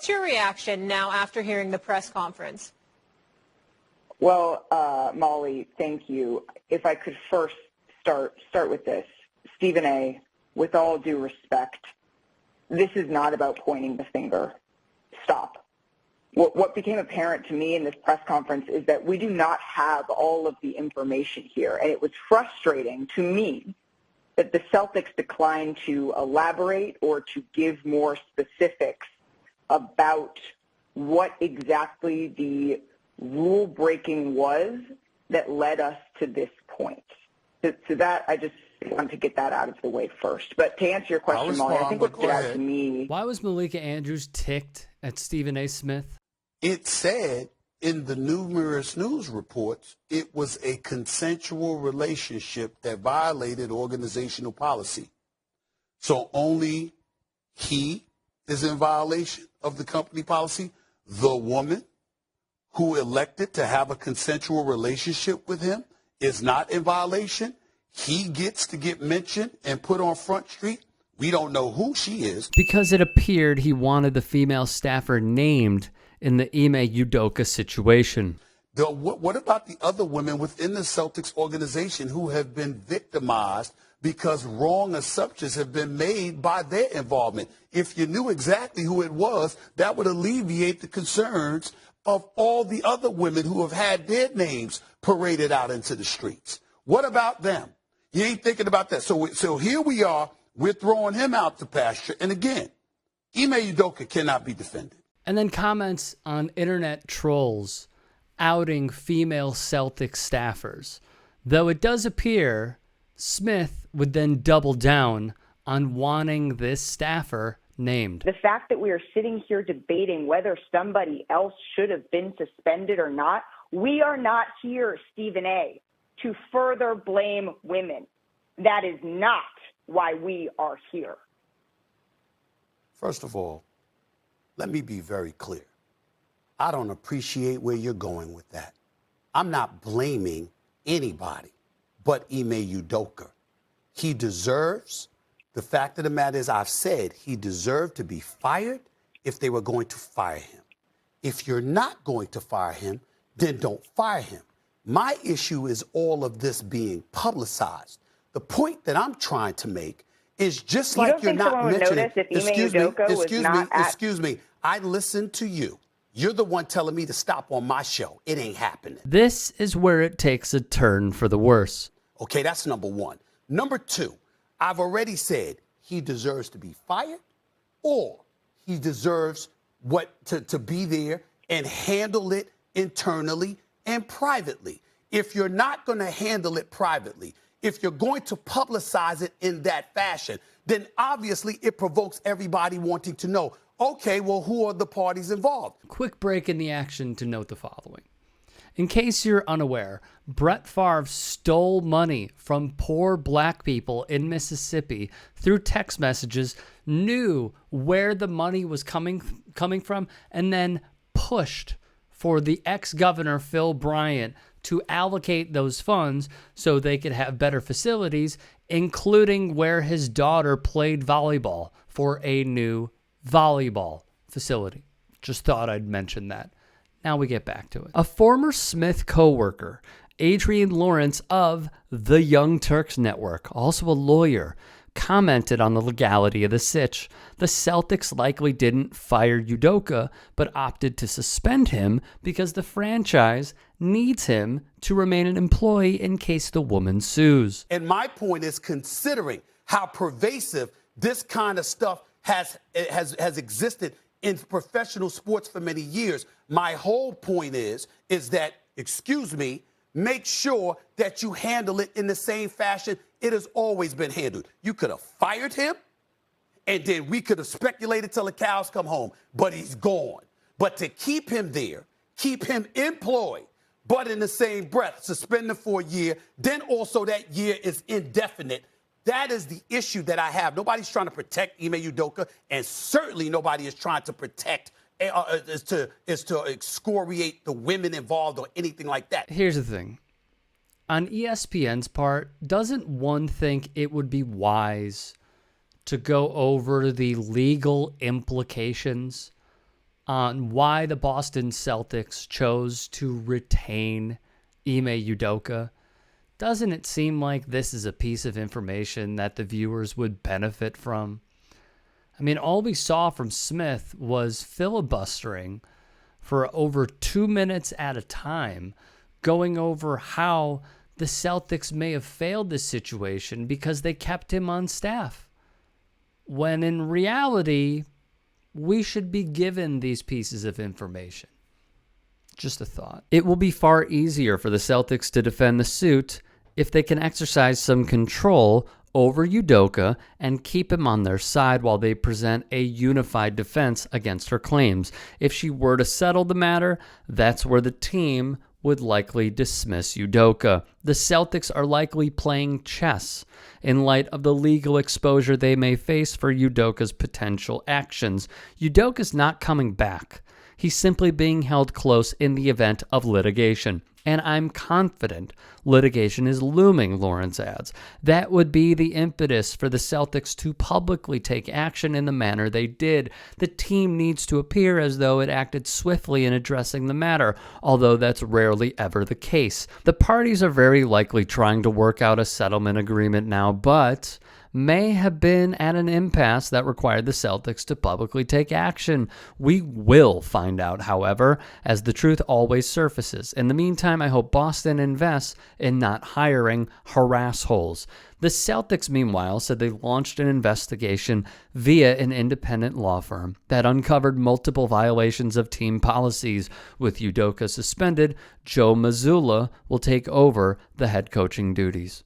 What's your reaction now after hearing the press conference? Well, Molly, thank you. If I could first start with this. Stephen A., with all due respect, this is not about pointing the finger. Stop. What became apparent to me in this press conference is that we do not have all of the information here, and it was frustrating to me that the Celtics declined to elaborate or to give more specifics about what exactly the rule breaking was that led us to this point. So that I just wanted to get that out of the way first. But to answer your question, Molly, I think what stood out to me. Why was Malika Andrews ticked at Stephen A. Smith? It said in the numerous news reports it was a consensual relationship that violated organizational policy. So only he is in violation of the company policy. The woman who elected to have a consensual relationship with him is not in violation. He gets to get mentioned and put on Front Street. We don't know who she is. Because it appeared he wanted the female staffer named in the Ime Udoka situation. What about the other women within the Celtics organization who have been victimized because wrong assumptions have been made by their involvement? If you knew exactly who it was, that would alleviate the concerns of all the other women who have had their names paraded out into the streets. What about them? You ain't thinking about that. So here we are. We're throwing him out to pasture. And again, Ime Udoka cannot be defended. And then comments on internet trolls outing female Celtics staffers. Though it does appear Smith would then double down on wanting this staffer named. The fact that we are sitting here debating whether somebody else should have been suspended or not, we are not here, Stephen A., to further blame women. That is not why we are here. First of all, let me be very clear. I don't appreciate where you're going with that. I'm not blaming anybody but Ime Udoka. He deserves, the fact of the matter is, I've said he deserved to be fired if they were going to fire him. If you're not going to fire him, then don't fire him. My issue is all of this being publicized. The point that I'm trying to make is just like you're not mentioning. Excuse me. I listened to you. You're the one telling me to stop on my show. It ain't happening. This is where it takes a turn for the worse. Okay, that's number one. Number two, I've already said he deserves to be fired or he deserves to be there and handle it internally and privately. If you're not going to handle it privately, if you're going to publicize it in that fashion, then obviously it provokes everybody wanting to know, okay, well, who are the parties involved? Quick break in the action to note the following. In case you're unaware, Brett Favre stole money from poor black people in Mississippi through text messages, knew where the money was coming from, and then pushed for the ex-governor Phil Bryant to allocate those funds so they could have better facilities, including where his daughter played volleyball for a new volleyball facility. Just thought I'd mention that. Now we get back to it. A former Smith co-worker, Adrian Lawrence of the Young Turks Network, also a lawyer, commented on the legality of the sitch. The Celtics likely didn't fire Udoka, but opted to suspend him because the franchise needs him to remain an employee in case the woman sues. And my point is, considering how pervasive this kind of stuff has existed in professional sports for many years, my whole point is that, make sure that you handle it in the same fashion it has always been handled. You could have fired him, and then we could have speculated till the cows come home, but he's gone. But to keep him there, keep him employed, but in the same breath, suspend him for a year, then also that year is indefinite. That is the issue that I have. Nobody's trying to protect Ime Udoka, and certainly nobody is trying to protect is to excoriate the women involved or anything like that. Here's the thing. On ESPN's part, doesn't one think it would be wise to go over the legal implications on why the Boston Celtics chose to retain Ime Udoka, doesn't it seem like this is a piece of information that the viewers would benefit from? I mean, all we saw from Smith was filibustering for over 2 minutes at a time, going over how the Celtics may have failed this situation because they kept him on staff. When in reality, we should be given these pieces of information. Just a thought. It will be far easier for the Celtics to defend the suit if they can exercise some control over Udoka and keep him on their side while they present a unified defense against her claims. If she were to settle the matter, that's where the team would likely dismiss Udoka. The Celtics are likely playing chess in light of the legal exposure they may face for Udoka's potential actions. Udoka's not coming back. He's simply being held close in the event of litigation. And I'm confident litigation is looming, Lawrence adds. That would be the impetus for the Celtics to publicly take action in the manner they did. The team needs to appear as though it acted swiftly in addressing the matter, although that's rarely ever the case. The parties are very likely trying to work out a settlement agreement now, but may have been at an impasse that required the Celtics to publicly take action. We will find out, however, as the truth always surfaces. In the meantime, I hope Boston invests in not hiring harassholes. The Celtics, meanwhile, said they launched an investigation via an independent law firm that uncovered multiple violations of team policies. With Udoka suspended, Joe Mazzulla will take over the head coaching duties.